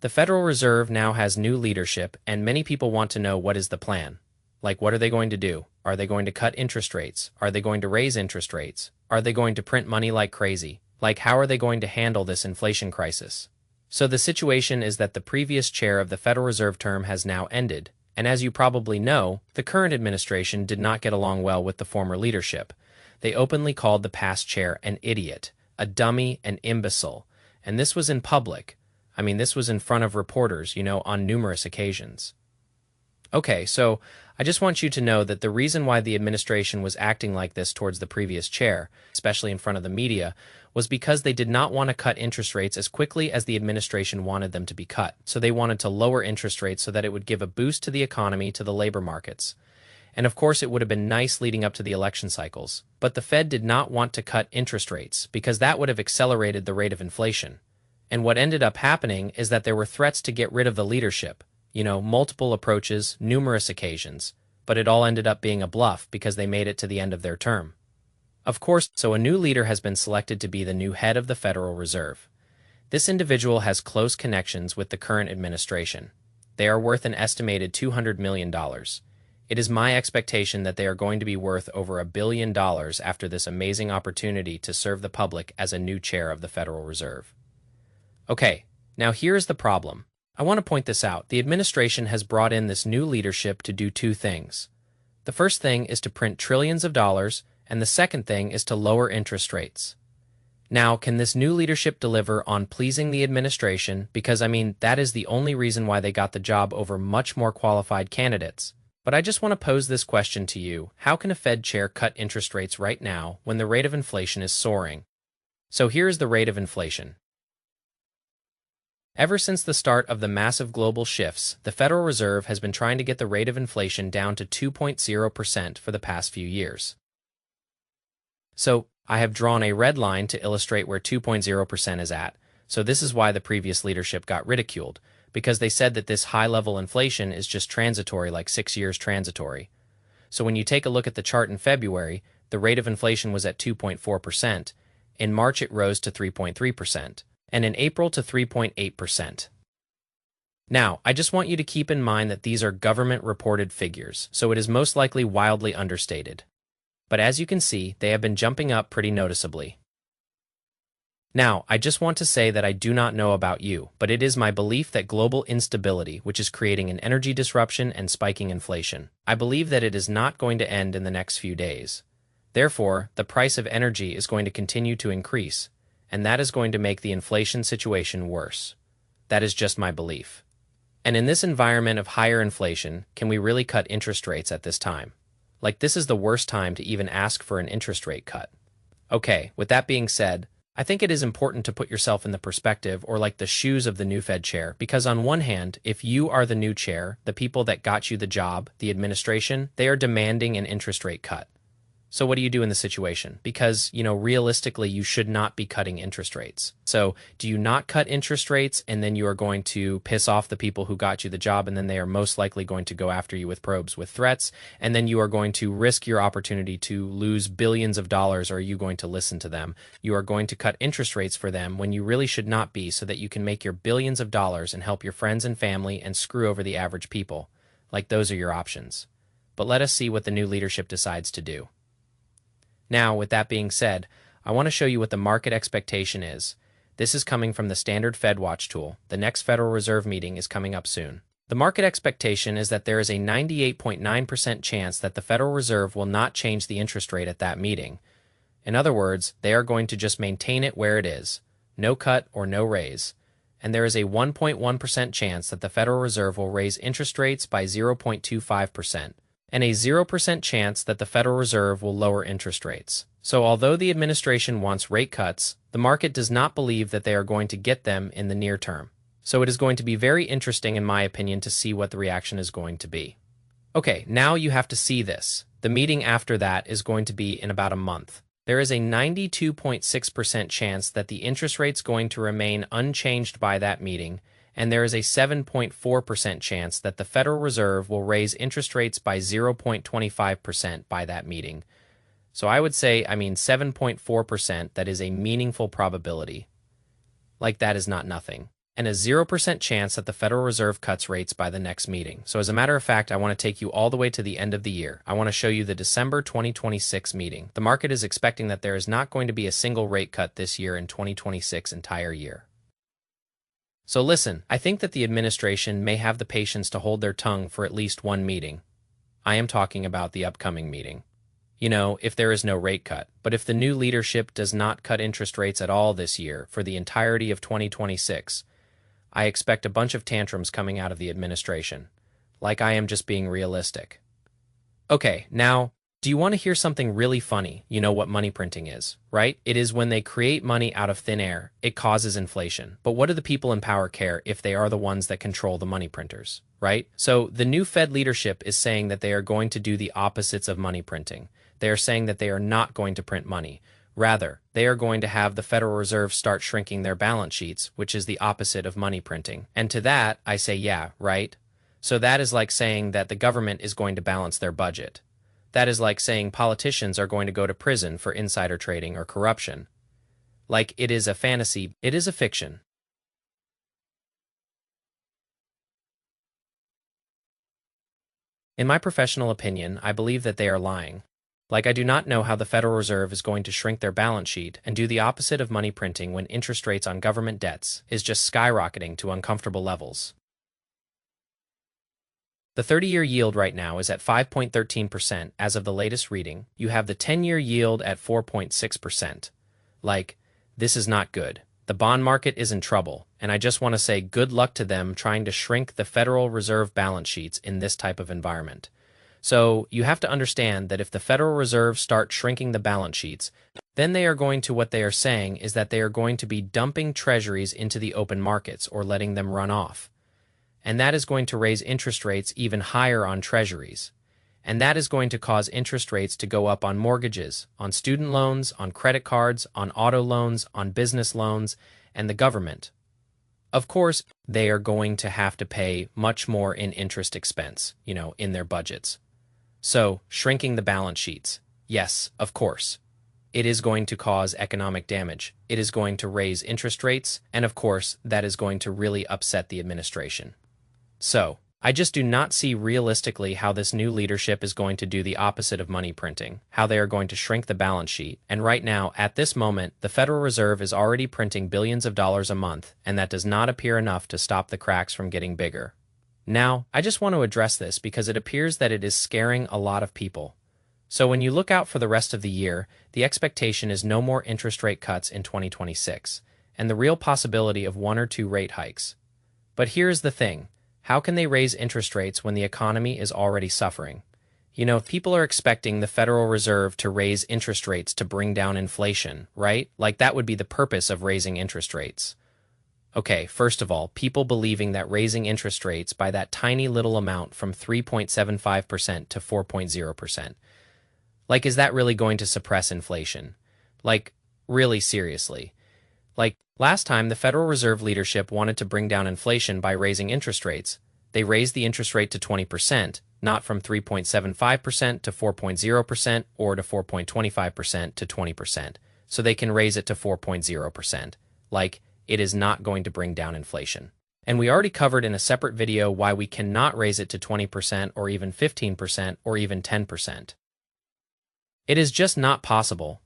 The Federal Reserve now has new leadership, and many people want to know what is the plan. Like, what are they going to do? Are they going to cut interest rates? Are they going to raise interest rates? Are they going to print money like crazy? Like, how are they going to handle this inflation crisis? So the situation is that the previous chair of the Federal Reserve term has now ended, and as you probably know, the current administration did not get along well with the former leadership. They openly called the past chair an idiot, a dummy, an imbecile, and this was in public. I mean, this was in front of reporters, on numerous occasions. Okay, so I just want you to know that the reason why the administration was acting like this towards the previous chair, especially in front of the media, was because they did not want to cut interest rates as quickly as the administration wanted them to be cut. So they wanted to lower interest rates so that it would give a boost to the economy, to the labor markets. And of course, it would have been nice leading up to the election cycles. But the Fed did not want to cut interest rates because that would have accelerated the rate of inflation. And what ended up happening is that there were threats to get rid of the leadership. Multiple approaches, numerous occasions, but it all ended up being a bluff because they made it to the end of their term. Of course, so a new leader has been selected to be the new head of the Federal Reserve. This individual has close connections with the current administration. They are worth an estimated $200 million. It is my expectation that they are going to be worth over $1 billion after this amazing opportunity to serve the public as a new chair of the Federal Reserve. Okay, now here's the problem. I want to point this out. The administration has brought in this new leadership to do two things. The first thing is to print trillions of dollars, and the second thing is to lower interest rates. Now, can this new leadership deliver on pleasing the administration? Because, that is the only reason why they got the job over much more qualified candidates. But I just want to pose this question to you. How can a Fed chair cut interest rates right now when the rate of inflation is soaring? So here is the rate of inflation. Ever since the start of the massive global shifts, the Federal Reserve has been trying to get the rate of inflation down to 2.0% for the past few years. So, I have drawn a red line to illustrate where 2.0% is at, so this is why the previous leadership got ridiculed, because they said that this high-level inflation is just transitory, like 6 years transitory. So when you take a look at the chart in February, the rate of inflation was at 2.4%, in March it rose to 3.3%. And in April to 3.8%. Now, I just want you to keep in mind that these are government-reported figures, so it is most likely wildly understated. But as you can see, they have been jumping up pretty noticeably. Now, I just want to say that I do not know about you, but it is my belief that global instability, which is creating an energy disruption and spiking inflation, I believe that it is not going to end in the next few days. Therefore, the price of energy is going to continue to increase, and that is going to make the inflation situation worse. That is just my belief. And in this environment of higher inflation, can we really cut interest rates at this time? Like, this is the worst time to even ask for an interest rate cut. Okay, with that being said, I think it is important to put yourself in the perspective or like the shoes of the new Fed chair, because on one hand, if you are the new chair, the people that got you the job, the administration, they are demanding an interest rate cut. So what do you do in the situation? Because, realistically, you should not be cutting interest rates. So do you not cut interest rates and then you are going to piss off the people who got you the job and then they are most likely going to go after you with probes, with threats, and then you are going to risk your opportunity to lose billions of dollars, or are you going to listen to them? You are going to cut interest rates for them when you really should not be, so that you can make your billions of dollars and help your friends and family and screw over the average people. Like, those are your options. But let us see what the new leadership decides to do. Now, with that being said, I want to show you what the market expectation is. This is coming from the standard FedWatch tool. The next Federal Reserve meeting is coming up soon. The market expectation is that there is a 98.9% chance that the Federal Reserve will not change the interest rate at that meeting. In other words, they are going to just maintain it where it is, no cut or no raise. And there is a 1.1% chance that the Federal Reserve will raise interest rates by 0.25%. And a 0% chance that the Federal Reserve will lower interest rates. So although the administration wants rate cuts, the market does not believe that they are going to get them in the near term. So it is going to be very interesting, in my opinion, to see what the reaction is going to be. Okay, now you have to see this. The meeting after that is going to be in about a month. There is a 92.6% chance that the interest rate's going to remain unchanged by that meeting, and there is a 7.4% chance that the Federal Reserve will raise interest rates by 0.25% by that meeting. So I would say, 7.4%, that is a meaningful probability. Like, that is not nothing. and a 0% chance that the Federal Reserve cuts rates by the next meeting. So as a matter of fact, I want to take you all the way to the end of the year. I want to show you the December 2026 meeting. The market is expecting that there is not going to be a single rate cut this year in 2026 entire year. So listen, I think that the administration may have the patience to hold their tongue for at least one meeting. I am talking about the upcoming meeting. You know, if there is no rate cut. But if the new leadership does not cut interest rates at all this year for the entirety of 2026, I expect a bunch of tantrums coming out of the administration. Like I am just being realistic. Okay, now, do you want to hear something really funny? You know what money printing is, right? It is when they create money out of thin air. It causes inflation. But what do the people in power care if they are the ones that control the money printers, right? So the new Fed leadership is saying that they are going to do the opposites of money printing. They are saying that they are not going to print money. Rather, they are going to have the Federal Reserve start shrinking their balance sheets, which is the opposite of money printing. And to that, I say, yeah, right? So that is like saying that the government is going to balance their budget. That is like saying politicians are going to go to prison for insider trading or corruption. Like it is a fantasy, it is a fiction. In my professional opinion, I believe that they are lying. Like I do not know how the Federal Reserve is going to shrink their balance sheet and do the opposite of money printing when interest rates on government debts is just skyrocketing to uncomfortable levels. The 30-year yield right now is at 5.13% as of the latest reading. You have the 10-year yield at 4.6%. Like, this is not good. The bond market is in trouble, and I just want to say good luck to them trying to shrink the Federal Reserve balance sheets in this type of environment. So you have to understand that if the Federal Reserve starts shrinking the balance sheets, then they are going to what they are saying is that they are going to be dumping treasuries into the open markets or letting them run off. And that is going to raise interest rates even higher on treasuries. And that is going to cause interest rates to go up on mortgages, on student loans, on credit cards, on auto loans, on business loans, and the government. Of course, they are going to have to pay much more in interest expense, in their budgets. So, shrinking the balance sheets. Yes, of course. It is going to cause economic damage. It is going to raise interest rates, and of course, that is going to really upset the administration. So, I just do not see realistically how this new leadership is going to do the opposite of money printing, how they are going to shrink the balance sheet. And right now, at this moment, the Federal Reserve is already printing billions of dollars a month, and that does not appear enough to stop the cracks from getting bigger. Now, I just want to address this because it appears that it is scaring a lot of people. So when you look out for the rest of the year, the expectation is no more interest rate cuts in 2026, and the real possibility of 1 or 2 rate hikes. But here's the thing. How can they raise interest rates when the economy is already suffering? People are expecting the Federal Reserve to raise interest rates to bring down inflation, right? Like that would be the purpose of raising interest rates. Okay, first of all, people believing that raising interest rates by that tiny little amount from 3.75% to 4.0%. Like, is that really going to suppress inflation? Like, really seriously. Like, last time the Federal Reserve leadership wanted to bring down inflation by raising interest rates. They raised the interest rate to 20%, not from 3.75% to 4.0% or to 4.25% to 20%. So they can raise it to 4.0%. Like, it is not going to bring down inflation. And we already covered in a separate video why we cannot raise it to 20% or even 15% or even 10%. It is just not possible.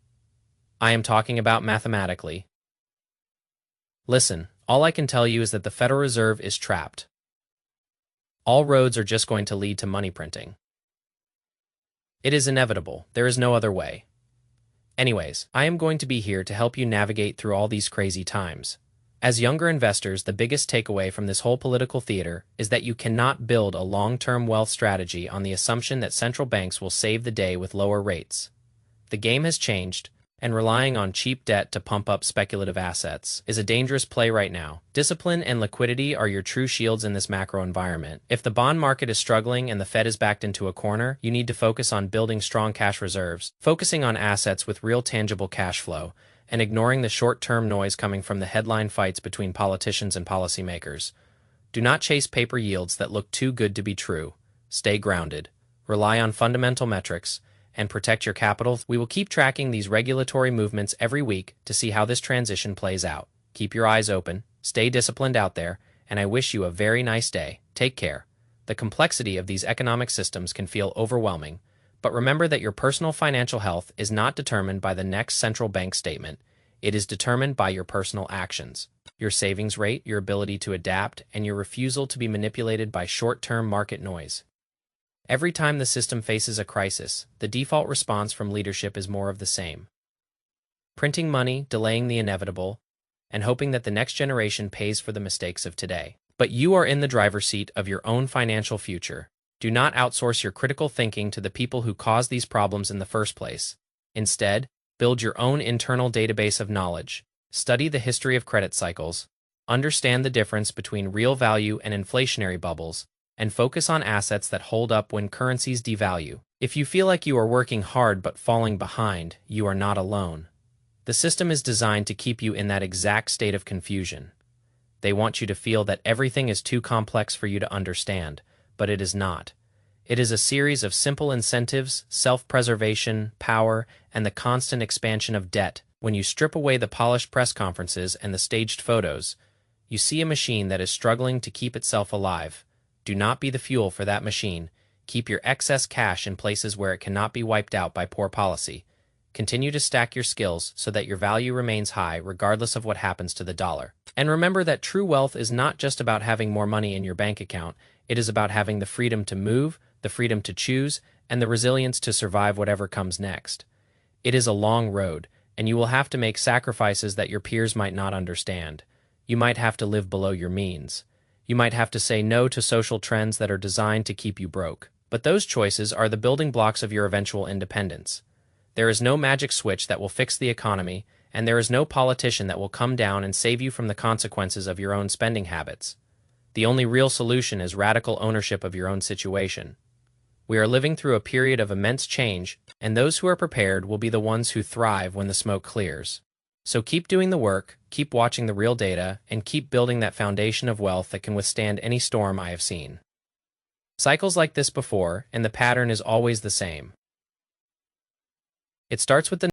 I am talking about mathematically. Listen, all I can tell you is that the Federal Reserve is trapped. All roads are just going to lead to money printing. It is inevitable. There is no other way. Anyways, I am going to be here to help you navigate through all these crazy times. As younger investors, the biggest takeaway from this whole political theater is that you cannot build a long-term wealth strategy on the assumption that central banks will save the day with lower rates. The game has changed, and relying on cheap debt to pump up speculative assets is a dangerous play right now. Discipline and liquidity are your true shields in this macro environment. If the bond market is struggling and the Fed is backed into a corner, you need to focus on building strong cash reserves, focusing on assets with real tangible cash flow, and ignoring the short-term noise coming from the headline fights between politicians and policymakers. Do not chase paper yields that look too good to be true. Stay grounded. Rely on fundamental metrics, and protect your capital. We will keep tracking these regulatory movements every week to see how this transition plays out. Keep your eyes open, Stay disciplined out there, and I wish you a very nice day. Take care. The complexity of these economic systems can feel overwhelming, but remember that your personal financial health is not determined by the next central bank statement. It is determined by your personal actions, your savings rate, your ability to adapt, and your refusal to be manipulated by short-term market noise. Every time the system faces a crisis, the default response from leadership is more of the same. Printing money, delaying the inevitable, and hoping that the next generation pays for the mistakes of today. But you are in the driver's seat of your own financial future. Do not outsource your critical thinking to the people who caused these problems in the first place. Instead, build your own internal database of knowledge, study the history of credit cycles, understand the difference between real value and inflationary bubbles, and focus on assets that hold up when currencies devalue. If you feel like you are working hard but falling behind, you are not alone. The system is designed to keep you in that exact state of confusion. They want you to feel that everything is too complex for you to understand, but it is not. It is a series of simple incentives, self-preservation, power, and the constant expansion of debt. When you strip away the polished press conferences and the staged photos, you see a machine that is struggling to keep itself alive. Do not be the fuel for that machine. Keep your excess cash in places where it cannot be wiped out by poor policy. Continue to stack your skills so that your value remains high regardless of what happens to the dollar. And remember that true wealth is not just about having more money in your bank account. It is about having the freedom to move, the freedom to choose, and the resilience to survive whatever comes next. It is a long road, and you will have to make sacrifices that your peers might not understand. You might have to live below your means. You might have to say no to social trends that are designed to keep you broke. But those choices are the building blocks of your eventual independence. There is no magic switch that will fix the economy, and there is no politician that will come down and save you from the consequences of your own spending habits. The only real solution is radical ownership of your own situation. We are living through a period of immense change, and those who are prepared will be the ones who thrive when the smoke clears. So keep doing the work, keep watching the real data, and keep building that foundation of wealth that can withstand any storm I have seen. Cycles like this before, and the pattern is always the same. It starts with the